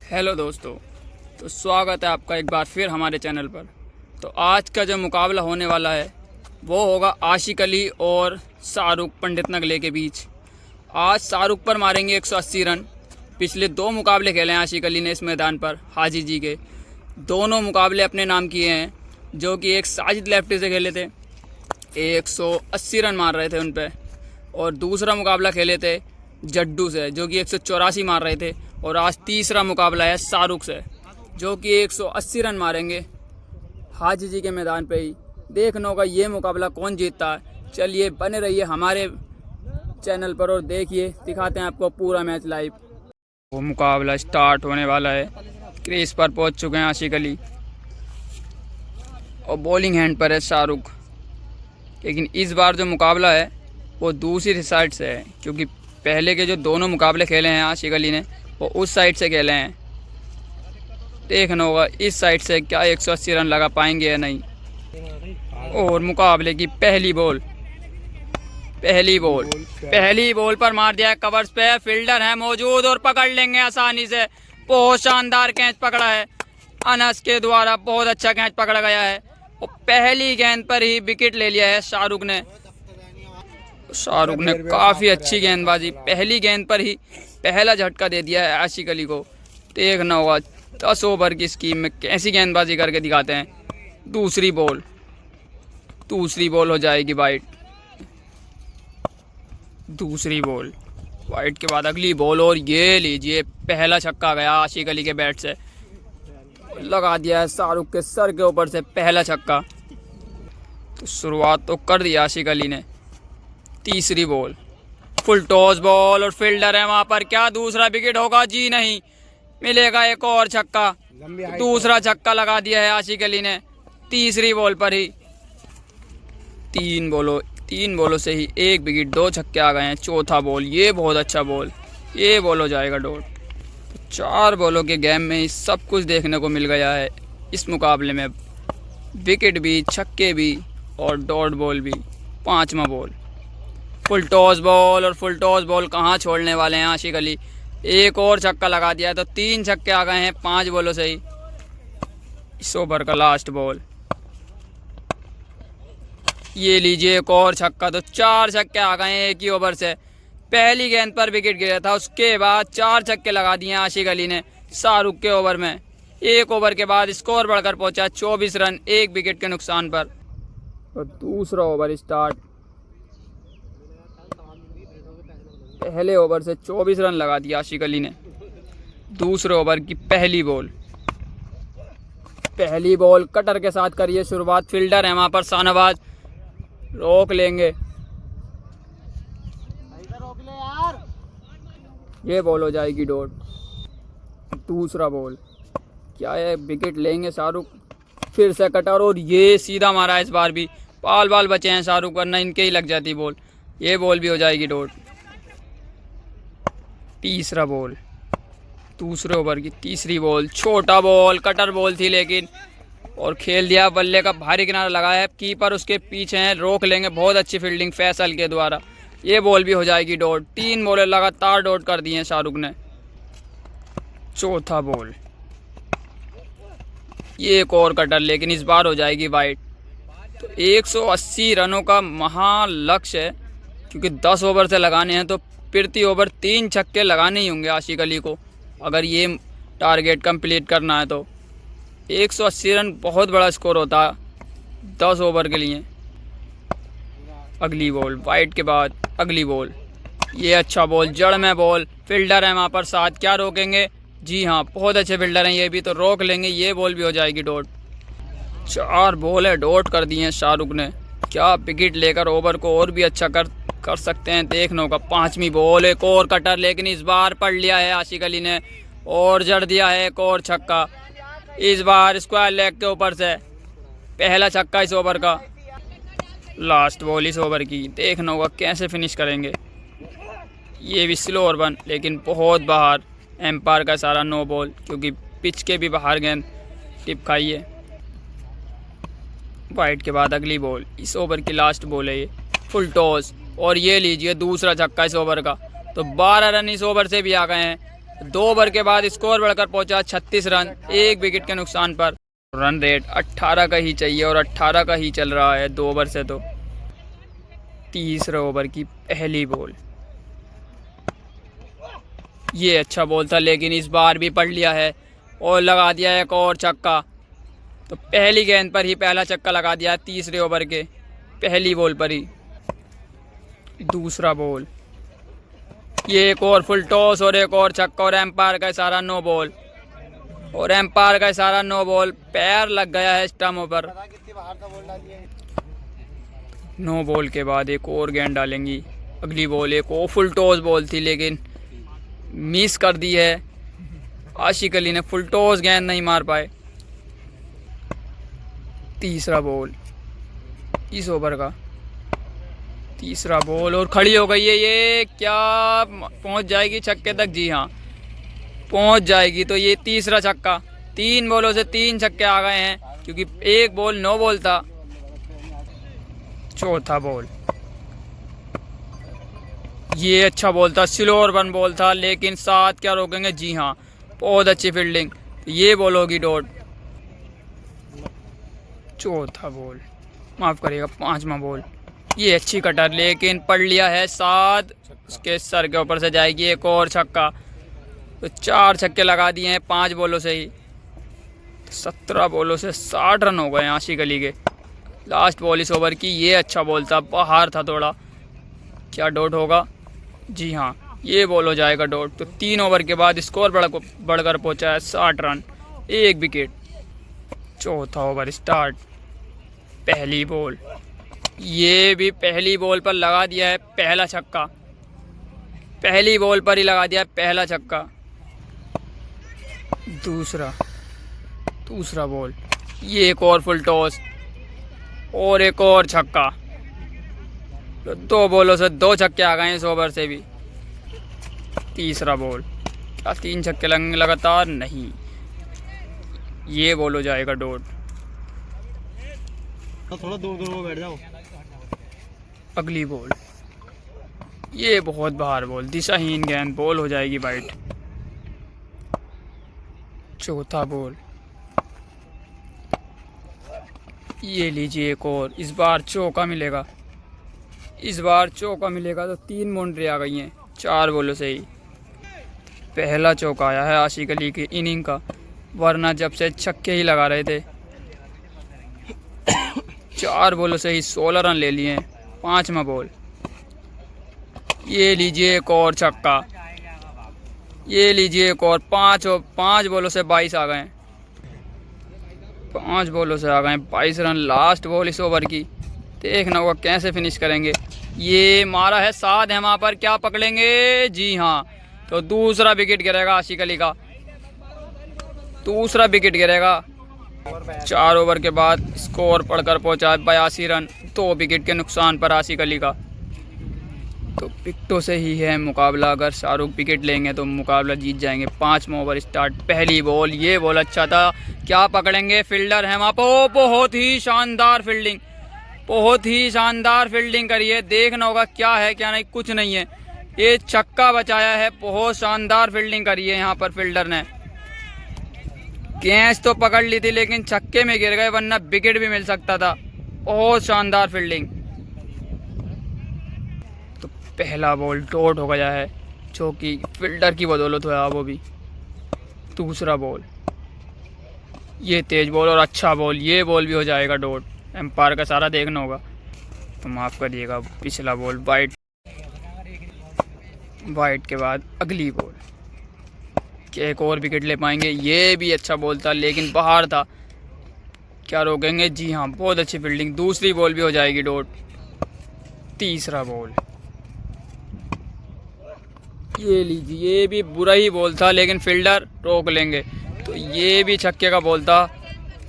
Hello दोस्तों, तो स्वागत है आपका एक बार फिर हमारे चैनल पर। तो आज का जो मुकाबला होने वाला है वो होगा आशिक अली और शाहरुख पंडित नगले के बीच। आज शाहरुख पर मारेंगे 180 रन। पिछले 2 मुकाबले खेले हैं आशिक अली ने इस मैदान पर हाजी जी के। दोनों मुकाबले अपने नाम किए हैं, जो कि एक साजिद लेफ्टी से खेले थे, 180 रन मार रहे थे उन पर, और दूसरा मुकाबला खेले थे जड्डू से, जो कि 184 मार रहे थे। और आज तीसरा मुकाबला है शाहरुख से, जो कि 180 रन मारेंगे हाजी जी के मैदान पे ही। देखना होगा ये मुकाबला कौन जीतता है। चलिए बने रहिए हमारे चैनल पर और देखिए, दिखाते हैं आपको पूरा मैच लाइव। वो मुकाबला स्टार्ट होने वाला है। क्रीज पर पहुंच चुके हैं आशिक अली और बॉलिंग हैंड पर है शाहरुख। लेकिन इस बार जो मुकाबला है वो दूसरी साइड से है, क्योंकि पहले के जो दोनों मुकाबले खेले हैं आशिक अली ने वो उस साइड से खेले हैं। देखना होगा इस साइड से क्या 180 रन लगा पाएंगे या नहीं। और मुकाबले की पहली बॉल पर मार दिया है कवर्स पे। फील्डर है मौजूद और पकड़ लेंगे आसानी से। बहुत शानदार कैच पकड़ा है अनस के द्वारा, बहुत अच्छा कैच पकड़ा गया है और पहली गेंद पर ही विकेट ले लिया है शाहरुख ने। काफ़ी अच्छी गेंदबाजी, पहली गेंद पर ही पहला झटका दे दिया है आशिक अली को। देखना होगा 10 ओवर की स्कीम में कैसी गेंदबाजी करके दिखाते हैं। दूसरी बॉल हो जाएगी वाइड। दूसरी बॉल वाइड के बाद अगली बॉल, और ये लीजिए पहला छक्का गया आशिक अली के बैट से। लगा दिया है शाहरुख के सर के ऊपर से पहला छक्का। तो शुरुआत तो कर दी आशिक अली ने। तीसरी बॉल फुल टॉस बॉल और फील्डर है वहां पर। क्या दूसरा विकेट होगा? जी नहीं, मिलेगा एक और छक्का। दूसरा छक्का लगा दिया है आशिक अली ने तीसरी बॉल पर ही। तीन बॉलों से ही 1 विकेट, 2 छक्के आ गए हैं। चौथा बॉल, ये बहुत अच्छा बॉल, ये बॉल हो जाएगा डॉट। 4 बॉलों के गेम में ही सब कुछ देखने को मिल गया है इस मुकाबले में। विकेट भी, छक्के भी और डॉट बॉल भी। 5वां बॉल फुल टॉस बॉल, और फुल टॉस बॉल कहाँ छोड़ने वाले हैं आशिक अली। एक और छक्का लगा दिया तो 3 छक्के आ गए हैं 5 बॉलों से ही। इस ओवर का लास्ट बॉल, ये लीजिए एक और छक्का। तो 4 छक्के आ गए हैं एक ही ओवर से। पहली गेंद पर विकेट गिरा था, उसके बाद 4 छक्के लगा दिए आशिक अली ने शाहरुख के ओवर में। 1 ओवर के बाद स्कोर बढ़कर पहुंचा 24 रन 1 विकेट के नुकसान पर। और दूसरा ओवर स्टार्ट। पहले ओवर से 24 रन लगा दिया आशिक अली ने। दूसरे ओवर की पहली बॉल कटर के साथ करिए शुरुआत। फील्डर है वहां पर शाहनवाज, रोक लेंगे। ये बॉल हो जाएगी डॉट। दूसरा बॉल, क्या है, विकेट लेंगे शाहरुख। फिर से कटर और ये सीधा मारा है। इस बार भी बाल बचे हैं शाहरुख, वरना इनके ही लग जाती बॉल। ये बॉल भी हो जाएगी डॉट। तीसरा बॉल, दूसरे ओवर की तीसरी बॉल, छोटा बॉल, कटर बॉल थी लेकिन, और खेल दिया। बल्ले का भारी किनारा लगाया है, कीपर उसके पीछे हैं, रोक लेंगे। बहुत अच्छी फील्डिंग फैसल के द्वारा। ये बॉल भी हो जाएगी डॉट। 3 बॉलें लगातार डॉट कर दी हैं शाहरुख ने। चौथा बॉल, ये एक और कटर, लेकिन इस बार हो जाएगी वाइड। तो 180 रनों का महालक्ष्य है, क्योंकि 10 ओवर से लगाने हैं तो प्रति ओवर 3 छक्के लगाने ही होंगे आशिक अली को, अगर ये टारगेट कंप्लीट करना है तो। 180 रन बहुत बड़ा स्कोर होता है 10 ओवर के लिए। अगली बॉल, वाइड के बाद अगली बॉल, ये अच्छा बॉल, जड़ में बॉल। फील्डर है वहाँ पर साथ, क्या रोकेंगे? जी हाँ, बहुत अच्छे फील्डर हैं ये भी, तो रोक लेंगे। ये बॉल भी हो जाएगी डॉट। 4 बॉल है डॉट कर दी हैं शाहरुख ने। क्या विकेट लेकर ओवर को और भी अच्छा कर सकते हैं। देखना होगा 5वीं बॉल, एक और कटर, लेकिन इस बार पढ़ लिया है आशिक अली ने और जड़ दिया है एक और छक्का। इस बार स्क्वायर लेग के ऊपर से पहला छक्का इस ओवर का। लास्ट बॉल इस ओवर की, देखना होगा कैसे फिनिश करेंगे। ये भी स्लो और 1, लेकिन बहुत बाहर। एम्पायर का सारा नो बॉल, क्योंकि पिच के भी बाहर गेंद टिप खाई है। वाइड के बाद अगली बॉल, इस ओवर की लास्ट बॉल है ये, फुल टॉस, और ये लीजिए दूसरा छक्का इस ओवर का। तो 12 रन इस ओवर से भी आ गए हैं। 2 ओवर के बाद स्कोर बढ़कर पहुंचा 36 रन, 1 विकेट के नुकसान पर। रन रेट 18 का ही चाहिए और 18 का ही चल रहा है 2 ओवर से। तो तीसरे ओवर की पहली बॉल, ये अच्छा बॉल था लेकिन इस बार भी पढ़ लिया है और लगा दिया एक और छक्का। तो पहली गेंद पर ही पहला छक्का लगा दिया तीसरे ओवर के पहली बॉल पर ही। दूसरा बॉल, ये एक और फुल टॉस और एक और छक्का और एम्पायर का इशारा नो बॉल, और एम्पायर का इशारा नो बॉल। पैर लग गया है स्टम्प पर। नो बॉल के बाद एक और गेंद डालेंगी अगली बॉल। एक और फुल टॉस बॉल थी लेकिन मिस कर दी है। आशिक अली ने फुल टॉस गेंद नहीं मार पाए। तीसरा बॉल, इस ओवर का तीसरा बॉल और खड़ी हो गई है। ये क्या पहुंच जाएगी छक्के तक? जी हाँ, पहुंच जाएगी। तो ये तीसरा छक्का, 3 बॉलों से 3 छक्के आ गए हैं क्योंकि एक बॉल नो बॉल था। चौथा बॉल, ये अच्छा बॉल था, स्लोअर वन बॉल था लेकिन साथ क्या रोकेंगे? जी हाँ, बहुत अच्छी फील्डिंग। ये बॉल होगी डॉट। चौथा बॉल, माफ करिएगा 5वां बॉल, ये अच्छी कटर लेकिन पढ़ लिया है। 7 उसके सर के ऊपर से जाएगी एक और छक्का। तो 4 छक्के लगा दिए हैं 5 बॉलों से ही। 17 बॉलों से 60 रन हो गए हैं आशिक अली के। लास्ट बॉल इस ओवर की, ये अच्छा बॉल था, बाहर था थोड़ा। क्या डॉट होगा? जी हाँ, ये बॉल हो जाएगा डॉट। तो 3 ओवर के बाद स्कोर बढ़कर पहुंचा है 60 रन, 1 विकेट। चौथा ओवर स्टार्ट। पहली बॉल, ये भी पहली बॉल पर लगा दिया है पहला छक्का। पहली बॉल पर ही लगा दिया है पहला छक्का। दूसरा बॉल, ये एक और फुल टॉस और एक और छक्का। तो 2 बॉलों से 2 छक्के आ गए इस ओवर से भी। तीसरा बॉल, क्या 3 छक्के लगेंगे लगातार? नहीं, ये बॉल हो जाएगा डॉट। थोड़ा दूर बैठ जाओ। अगली बॉल, ये बहुत बाहर बॉल, दिशाहीन गेंद, बॉल हो जाएगी वाइड। चौथा बॉल, ये लीजिए एक और। इस बार चौका मिलेगा, इस बार चौका मिलेगा। तो 3 बाउंड्री आ गई हैं 4 बॉलों से ही। पहला चौका आया है आशिक अली की इनिंग का, वरना जब से छक्के ही लगा रहे थे। 4 बॉलों से ही 16 रन ले लिए हैं। 5वां बॉल, ये लीजिए एक और छक्का, ये लीजिए एक और। 5 बॉलों से 22 आ गए। 5 बॉलों से आ गए 22 रन। लास्ट बॉल इस ओवर की, देखना होगा कैसे फिनिश करेंगे। ये मारा है 7 है वहाँ पर, क्या पकड़ेंगे? जी हाँ, तो दूसरा विकेट गिरेगा आशिक अली का, दूसरा विकेट गिरेगा। 4 ओवर के बाद स्कोर पढ़कर पहुंचा 82 रन, 2 विकेट के नुकसान पर आशिक अली का। तो विकेटों से ही है मुकाबला। अगर शाहरुख विकेट लेंगे तो मुकाबला जीत जाएंगे। 5वां ओवर स्टार्ट। पहली बॉल, ये बॉल अच्छा था, क्या पकड़ेंगे? फील्डर है वहाँ पर। बहुत ही शानदार फील्डिंग, बहुत ही शानदार फील्डिंग करी है। देखना होगा क्या है क्या नहीं, कुछ नहीं है। ये छक्का बचाया है, बहुत शानदार फील्डिंग करी है यहाँ पर फील्डर ने। कैच तो पकड़ ली थी लेकिन छक्के में गिर गए, वरना विकेट भी मिल सकता था। बहुत शानदार फील्डिंग। तो पहला बॉल डॉट हो गया है, जो कि फील्डर की बदौलत हुआ वो भी। दूसरा बॉल, ये तेज बॉल और अच्छा बॉल, ये बॉल भी हो जाएगा डॉट। एम्पायर का सारा देखना होगा, तो माफ़ करिएगा। पिछला बॉल वाइड, वाइड के बाद अगली बॉल, क्या एक और विकेट ले पाएंगे? ये भी अच्छा बॉल था लेकिन बाहर था, क्या रोकेंगे? जी हाँ, बहुत अच्छी फील्डिंग। दूसरी बॉल भी हो जाएगी डॉट। तीसरा बॉल, ये लीजिए, ये भी बुरा ही बॉल था लेकिन फील्डर रोक लेंगे। तो ये भी छक्के का बॉल था,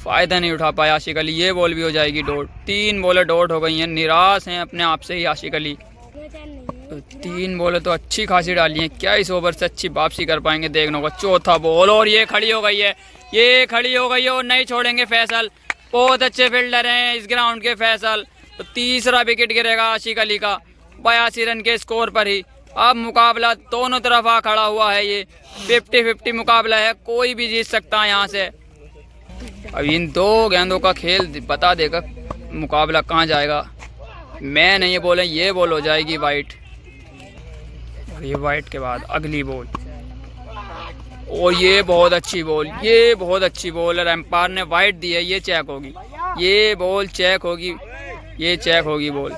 फ़ायदा नहीं उठा पाया आशिक अली। ये बॉल भी हो जाएगी डॉट। 3 बॉलें डॉट हो गई हैं, निराश हैं अपने आप से ही आशिक अली। तो 3 बॉलें तो अच्छी खासी डाली हैं, क्या इस ओवर से अच्छी वापसी कर पाएंगे? देखना होगा। चौथा बॉल, और ये खड़ी हो गई है, ये खड़ी हो गई है और नहीं छोड़ेंगे फैसल। बहुत अच्छे फील्डर हैं इस ग्राउंड के फैसल। तो तीसरा विकेट गिरेगा आशिक अली का 82 रन के स्कोर पर ही। अब मुकाबला दोनों तरफ आ खड़ा हुआ है, ये 50-50 मुकाबला है, कोई भी जीत सकता है यहाँ से। अब इन दो गेंदों का खेल बता देगा मुकाबला कहाँ जाएगा। मैं नहीं बोले, ये बॉल हो जाएगी वाइट, और ये वाइट के बाद अगली बॉल, और ये बहुत अच्छी बॉल, ये बहुत अच्छी बॉल है। एम्पायर ने वाइट दी है, ये चेक होगी, ये बॉल चेक होगी, ये चेक होगी बॉल।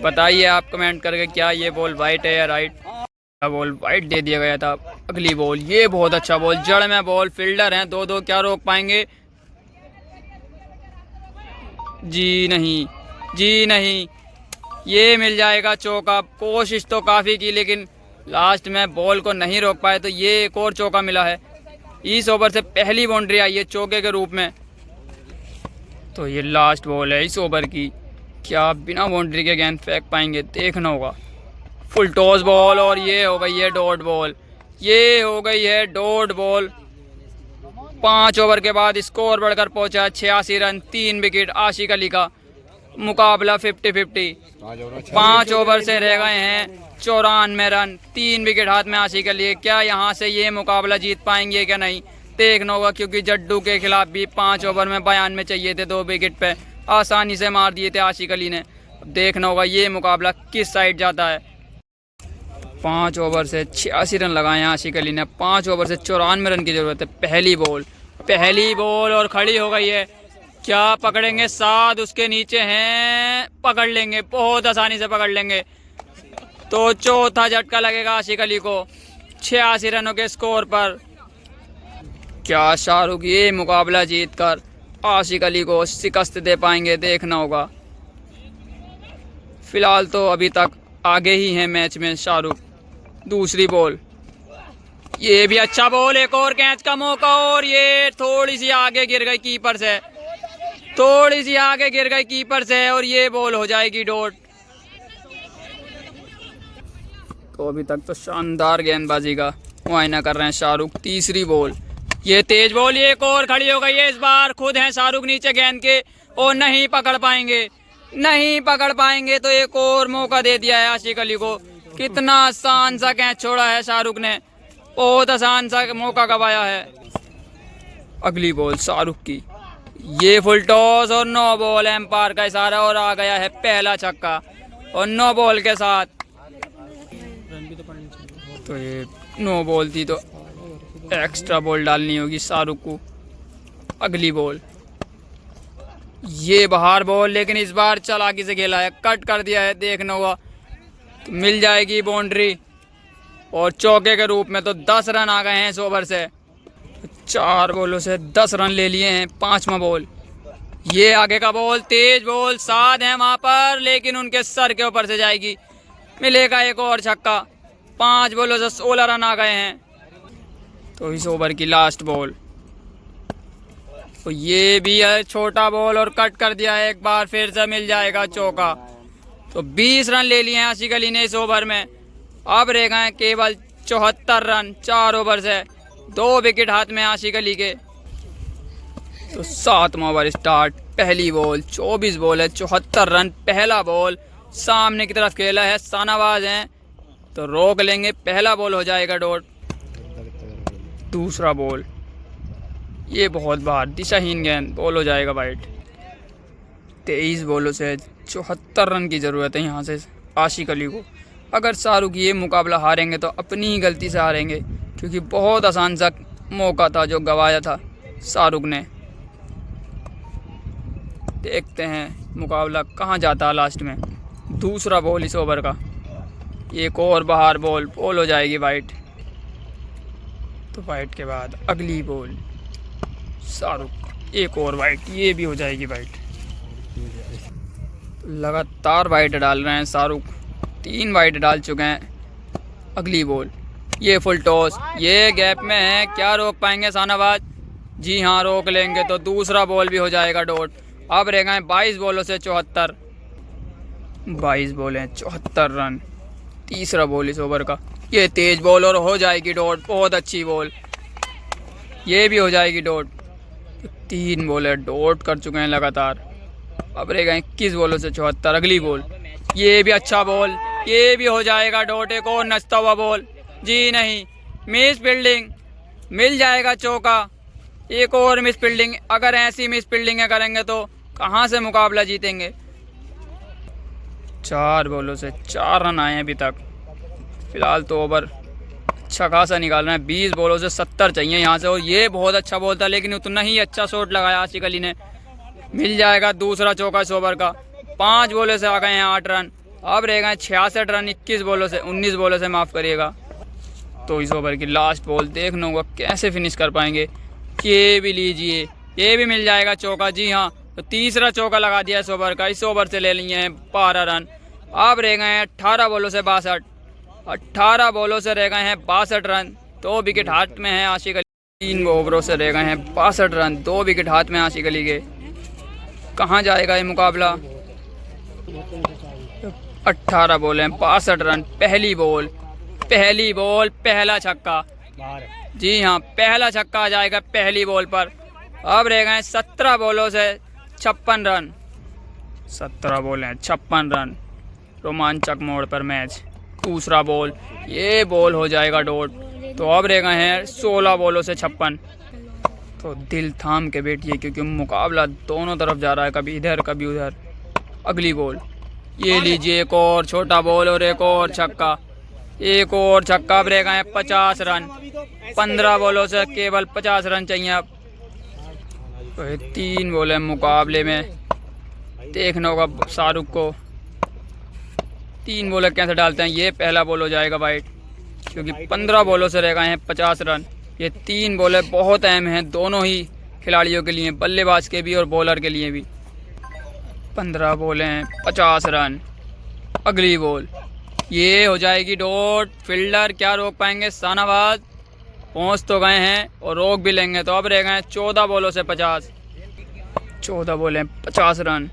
बताइए आप कमेंट करके क्या ये बॉल वाइट है या राइट। बॉल वाइट दे दिया गया था। अगली बॉल, ये बहुत अच्छा बॉल, जड़ में बॉल, फील्डर हैं दो, क्या रोक पाएंगे? जी नहीं, जी नहीं, ये मिल जाएगा चौका। कोशिश तो काफ़ी की लेकिन लास्ट में बॉल को नहीं रोक पाए, तो ये एक और चौका मिला है। इस ओवर से पहली बाउंड्री आई है चौके के रूप में। तो ये लास्ट बॉल है इस ओवर की, क्या बिना बाउंड्री के गेंद फेंक पाएंगे? देखना होगा। फुल टॉस बॉल, और ये हो गई है डॉट बॉल, ये हो गई है डॉट बॉल। 5 ओवर के बाद स्कोर बढ़कर पहुंचा 86 रन, 3 विकेट। आशिक अली का मुकाबला 50-50। 5 ओवर से रह गए हैं 94 रन, 3 विकेट हाथ में आशिक अली। क्या यहाँ से ये मुकाबला जीत पाएंगे क्या नहीं, देखना होगा, क्योंकि जड्डू के खिलाफ भी 5 ओवर में 92 चाहिए थे, 2 विकेट पे आसानी से मार दिए थे आशिक अली ने। देखना होगा ये मुकाबला किस साइड जाता है। 5 ओवर से 86 रन लगाए हैं आशिक अली ने, 5 ओवर से 94 रन की ज़रूरत है। पहली बॉल और खड़ी हो गई है। क्या पकड़ेंगे? 7 उसके नीचे हैं, पकड़ लेंगे, बहुत आसानी से पकड़ लेंगे। तो चौथा झटका लगेगा आशिक अली को 86 रनों के स्कोर पर। क्या शाहरुख ये मुकाबला जीतकर आशिक अली को शिकस्त दे पाएंगे? देखना होगा। फिलहाल तो अभी तक आगे ही हैं मैच में शाहरुख। दूसरी बॉल, ये भी अच्छा बॉल, एक और कैच का मौका, और ये थोड़ी सी आगे गिर गई कीपर से, थोड़ी सी आगे गिर गई कीपर से, और ये बॉल हो जाएगी डॉट। तो अभी तक तो शानदार गेंदबाजी का मुआयना कर रहे हैं शाहरुख। तीसरी बॉल, ये तेज बॉल, ये एक और खड़ी हो गई है। इस बार खुद हैं शाहरुख नीचे गेंद के, और नहीं पकड़ पाएंगे, नहीं पकड़ पाएंगे। तो एक और मौका दे दिया है आशिक अली को। कितना आसान सा कैच छोड़ा है शाहरुख ने, बहुत आसान सा मौका गवाया है। अगली बॉल शाहरुख की, ये फुल टॉस, और 9 बॉल, एम्पायर का इशारा, और आ गया है पहला छक्का। और 9 बॉल के साथ, तो ये 9 बॉल थी तो एक्स्ट्रा बॉल डालनी होगी शाहरुख को। अगली बॉल, ये बाहर बॉल, लेकिन इस बार चालाकी से खेला है, कट कर दिया है। देखना होगा तो मिल जाएगी बाउंड्री, और चौके के रूप में तो 10 रन आ गए हैं इस ओवर से। 4 बॉलों से 10 रन ले लिए हैं। 5वां बॉल, ये आगे का बॉल, तेज बॉल, 7 है वहाँ पर, लेकिन उनके सर के ऊपर से जाएगी। मिलेगा एक और छक्का। 5 बॉलों से 16 रन आ गए हैं। तो इस ओवर की लास्ट बॉल, तो ये भी है छोटा बॉल, और कट कर दिया है। एक बार फिर से मिल जाएगा चौका। तो 20 रन ले लिए हैं आशिक अली ने इस ओवर में। अब रह गए हैं केवल 74 रन 4 ओवर से, 2 विकेट हाथ में आशिक अली के। तो 7वां ओवर स्टार्ट। पहली बॉल, 24 बॉल है, 74 रन। पहला बॉल सामने की तरफ खेला है, शाहनवाज हैं तो रोक लेंगे। पहला बॉल हो जाएगा डॉट। दूसरा बॉल, ये बहुत बार दिशाहीन गेंद, बॉल हो जाएगा वाइट। 23 बॉलों से 74 रन की ज़रूरत है यहाँ से आशिक अली को। अगर शाहरुख ये मुकाबला हारेंगे तो अपनी ही गलती से हारेंगे, क्योंकि बहुत आसान सा मौका था जो गंवाया था शाहरुख ने। देखते हैं मुकाबला कहाँ जाता है लास्ट में। दूसरा बॉल इस ओवर का, एक और बाहर बॉल, बॉल हो जाएगी वाइट। तो वाइट के बाद अगली बॉल शाहरुख, एक और वाइट, ये भी हो जाएगी वाइट। लगातार वाइट डाल रहे हैं शाहरुख, 3 वाइट डाल चुके हैं। अगली बॉल, ये फुल टॉस, ये गैप में है, क्या रोक पाएंगे शाहनवाज? जी हाँ, रोक लेंगे। तो दूसरा बॉल भी हो जाएगा डॉट। अब रह गए 22 बॉलों से 74, 22 बॉल हैं, 74 रन। तीसरा बॉल इस ओवर का, ये तेज बॉल, और हो जाएगी डॉट। बहुत अच्छी बॉल, ये भी हो जाएगी डॉट। 3 बॉल है, डॉट कर चुके हैं लगातार। अब रह गए 21 बॉलों से 74। अगली बॉल, ये भी अच्छा बॉल, ये भी हो जाएगा डॉट। एक और नचता हुआ बॉल, जी नहीं, मिस फील्डिंग, मिल जाएगा चौका। एक और मिस फील्डिंग, अगर ऐसी मिस फील्डिंग करेंगे तो कहाँ से मुकाबला जीतेंगे। 4 बॉलों से 4 रन आए हैं अभी तक। फिलहाल तो ओवर अच्छा खासा निकालना है, 20 बॉलों से 70 चाहिए यहाँ से। और ये बहुत अच्छा बॉल था, लेकिन उतना ही अच्छा शॉट लगाया आशिक अली ने। मिल जाएगा दूसरा चौका इस ओवर का। 5 बॉलों से आ गए हैं 8 रन। अब रह गए 66 रन 21 बॉलों से, 19 बॉलों से माफ़ करिएगा। तो इस ओवर की लास्ट बॉल देखना होगा कैसे फिनिश कर पाएंगे। ये भी लीजिए, ये भी मिल जाएगा चौका, जी हाँ। तो तीसरा चौका लगा दिया इस ओवर का। इस ओवर से ले लिए हैं 12 रन। अब रह गए हैं 18 बॉलों से 62। 18 बॉलों से रह गए हैं 62 रन। 2 विकेट हाथ में हैं आशिक अली। 3 ओवरों से रह गए हैं 62 रन। 2 विकेट हाथ में आशिक अली के। कहाँ जाएगा ये मुकाबला। 18 बॉल हैं 62 रन। पहली बॉल पहला छक्का, जी हाँ, पहला छक्का आ जाएगा पहली बॉल पर। अब रह गए 17 बॉलों से 56 रन। 17 बॉल हैं 56 रन। रोमांचक मोड़ पर मैच। दूसरा बॉल, ये बॉल हो जाएगा डॉट। तो अब रह गए हैं 16 बॉलों से 56। तो दिल थाम के बैठिए, क्योंकि मुकाबला दोनों तरफ जा रहा है, कभी इधर कभी उधर। अगली बॉल, ये लीजिए, एक और छोटा बॉल और एक और छक्का, एक और छक्का। अब रह गए हैं 50 रन। 15 बॉलों से केवल 50 रन चाहिए अब। तो ये 3 बॉल है मुकाबले में। देखना होगा शाहरुख को 3 बॉल कैसे डालते हैं। ये पहला बॉल हो जाएगा वाइड, क्योंकि 15 बॉलों से रह गए हैं 50 रन। ये 3 बॉलें बहुत अहम हैं दोनों ही खिलाड़ियों के लिए, बल्लेबाज के भी और बॉलर के लिए भी। 15 बॉलें हैं 50 रन। अगली बॉल, ये हो जाएगी डॉट। फील्डर क्या रोक पाएंगे। शाहनवाज पहुंच तो गए हैं और रोक भी लेंगे। तो अब रह गए 14 बॉलों से 50। 14 बॉलें 50 रन।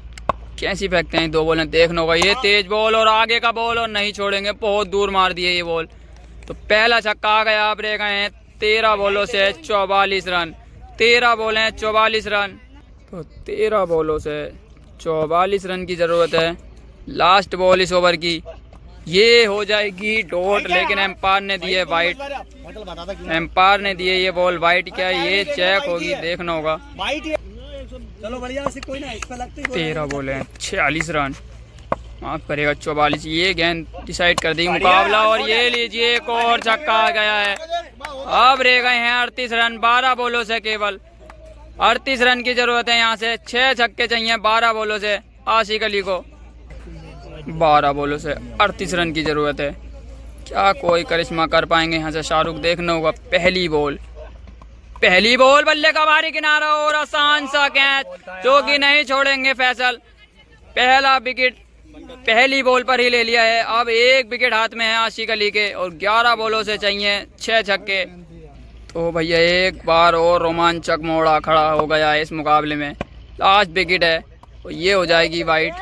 कैसी फेंकते हैं 2 बॉलें, देखना होगा। ये तेज बॉल और आगे का बॉल, और नहीं छोड़ेंगे, बहुत दूर मार दिए ये बॉल। तो पहला छक्का आ गया। अब रह गए हैं 13 बॉलों से 44 रन। 13 बॉलें 44 रन। तो 13 बॉलों से 44 रन की ज़रूरत है। लास्ट बॉल इस ओवर की, ये हो जाएगी डॉट, लेकिन एम्पायर ने दिए वाइट। एम्पायर ने दिए ये बॉल वाइट। क्या ये चेक होगी, देखना होगा। 13 बॉल हैं 46 रन, माफ करेगा 44। ये गेंद डिसाइड कर दी मुकाबला। और ये लीजिए, एक और छक्का आ गया है। अब रह गए हैं 38 रन। 12 बॉलों से केवल 38 रन की जरूरत है। यहाँ से 6 छक्के चाहिए 12 बॉलों से आशिक अली को। 12 बॉलों से 38 रन की जरूरत है। क्या कोई करिश्मा कर पाएंगे यहाँ से शाहरुख, देखना होगा। पहली बॉल बल्ले का भारी किनारा और आसान सा कैच, जो कि नहीं छोड़ेंगे फैसल। पहला विकेट पहली बॉल पर ही ले लिया है। अब 1 विकेट हाथ में है आशिक अली के, और 11 बॉलों से चाहिए 6 छक्के। तो भैया एक बार और रोमांचक मोड़ा खड़ा हो गया है इस मुकाबले में। लास्ट विकेट है, तो ये हो जाएगी वाइट।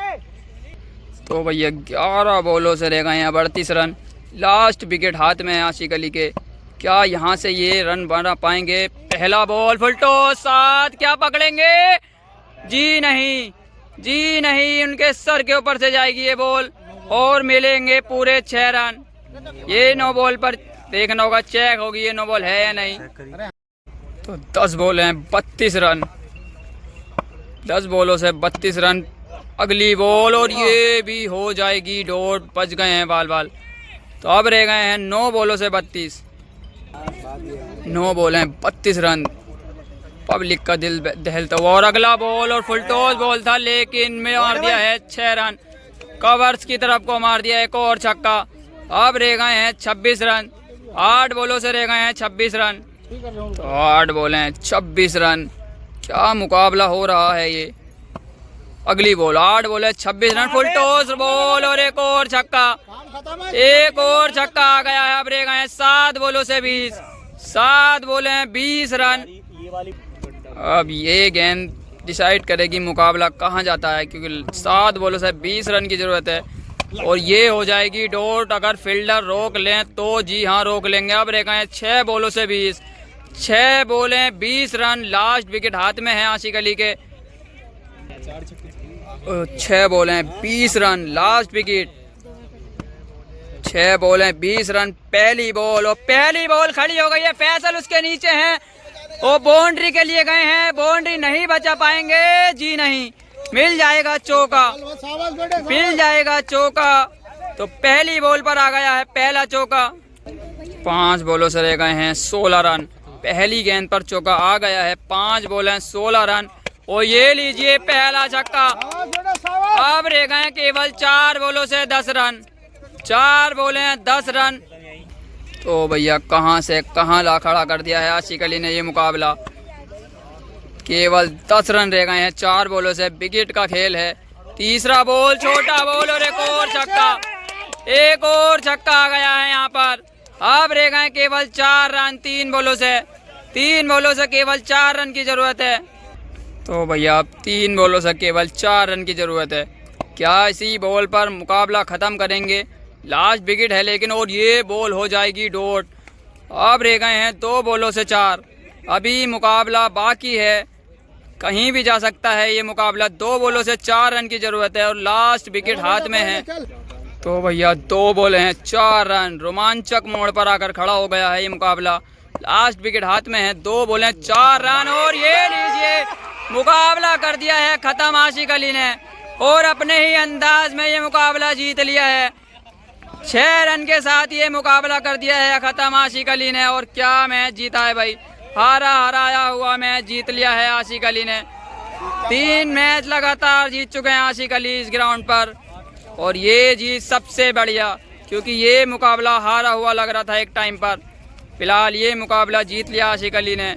तो भैया 11 बॉलों से रह गए हैं 38 रन। लास्ट विकेट हाथ में है आशिक अली के। क्या यहाँ से ये रन बना पाएंगे। पहला बॉल फुल टॉस, 7 क्या पकड़ेंगे। जी नहीं, उनके सर के ऊपर से जाएगी ये बॉल, और मिलेंगे पूरे 6 रन। ये 9 बॉल पर देखना होगा, चेक होगी ये 9 बॉल है या नहीं। तो 10 बॉल हैं 32 रन। 10 बॉलों से 32 रन। अगली बॉल, और ये भी हो जाएगी डॉट। बच गए हैं बाल। तो अब रह गए हैं 9 बॉलों से 32। 9 बॉल हैं 32 रन। पब्लिक का दिल दहलता हुआ। और अगला बॉल, और फुल टॉस बॉल था, लेकिन मार दिया है 6 रन। कवर्स की तरफ को मार दिया एक और छक्का। अब रह गए हैं 26 रन। 8 बॉलों से रह गए हैं 26 रन। तो 8 बॉल हैं 26 रन। क्या मुकाबला हो रहा है ये। अगली बॉल, 8 बॉल है 26 रन। फुल टॉस बॉल और एक और छक्का। एक और छक्का आ गया है। अब रह गए हैं 7 बॉलों से 20। 7 बॉल हैं 20 रन। अब ये गेंद डिसाइड करेगी मुकाबला कहाँ जाता है, क्योंकि 7 बॉलों से 20 रन की ज़रूरत है। और ये हो जाएगी डॉट। अगर फील्डर रोक लें तो जी हाँ रोक लेंगे। अब रह गए हैं 6 बॉलों से 20। 6 बॉलें 20 रन। लास्ट विकेट हाथ में है आशिक अली के। 6 बॉलें 20 रन। लास्ट विकेट 6 बॉल हैं 20 रन। पहली बॉल और पहली बॉल खड़ी हो गई है। फैसल उसके नीचे हैं, वो बाउंड्री के लिए गए हैं, बाउंड्री नहीं बचा पाएंगे जी नहीं। मिल जाएगा चौका, मिल जाएगा चौका। तो पहली बॉल पर आ गया है पहला चौका। 5 बॉलों से रह गए हैं 16 रन। पहली गेंद पर चौका आ गया है। 5 बॉल हैं 16 रन। और ये लीजिए पहला छक्का। अब रह गए केवल 4 बॉलों से 10 रन। 4 बॉलें हैं 10 रन। तो भैया कहां से कहां ला खड़ा कर दिया है आशिक अली ने ये मुकाबला। केवल 10 रन रह गए हैं 4 बॉलों से। विकेट का खेल है। तीसरा बॉल, छोटा बॉल और एक और छक्का। एक और छक्का आ गया है यहाँ पर। अब रह गए केवल 4 रन 3 बॉलों से। 3 बॉलों से केवल 4 रन की जरूरत है। तो भैया अब 3 बॉलों से केवल 4 रन की जरूरत है। क्या इसी बॉल पर मुकाबला खत्म करेंगे? लास्ट विकेट है लेकिन, और ये बॉल हो जाएगी डॉट। अब रह गए हैं 2 बॉलों से 4। अभी मुकाबला बाकी है, कहीं भी जा सकता है ये मुकाबला। 2 बॉलों से 4 रन की जरूरत है और लास्ट विकेट हाथ में है। तो भैया 2 बॉल हैं 4 रन। रोमांचक मोड़ पर आकर खड़ा हो गया है ये मुकाबला। लास्ट विकेट हाथ में है। 2 बॉल हैं 4 रन। और ये लीजिए मुकाबला कर दिया है खत्म आशिक अली ने, और अपने ही अंदाज में ये मुकाबला जीत लिया है। 6 रन के साथ ये मुकाबला कर दिया है खत्म आशिक अली ने। और क्या मैच जीता है भाई, हराया हुआ मैच जीत लिया है आशिक अली ने। 3 मैच लगातार जीत चुके हैं आशिक अली इस ग्राउंड पर, और ये जीत सबसे बढ़िया, क्योंकि ये मुकाबला हारा हुआ लग रहा था एक टाइम पर। फिलहाल ये मुकाबला जीत लिया आशिक अली ने।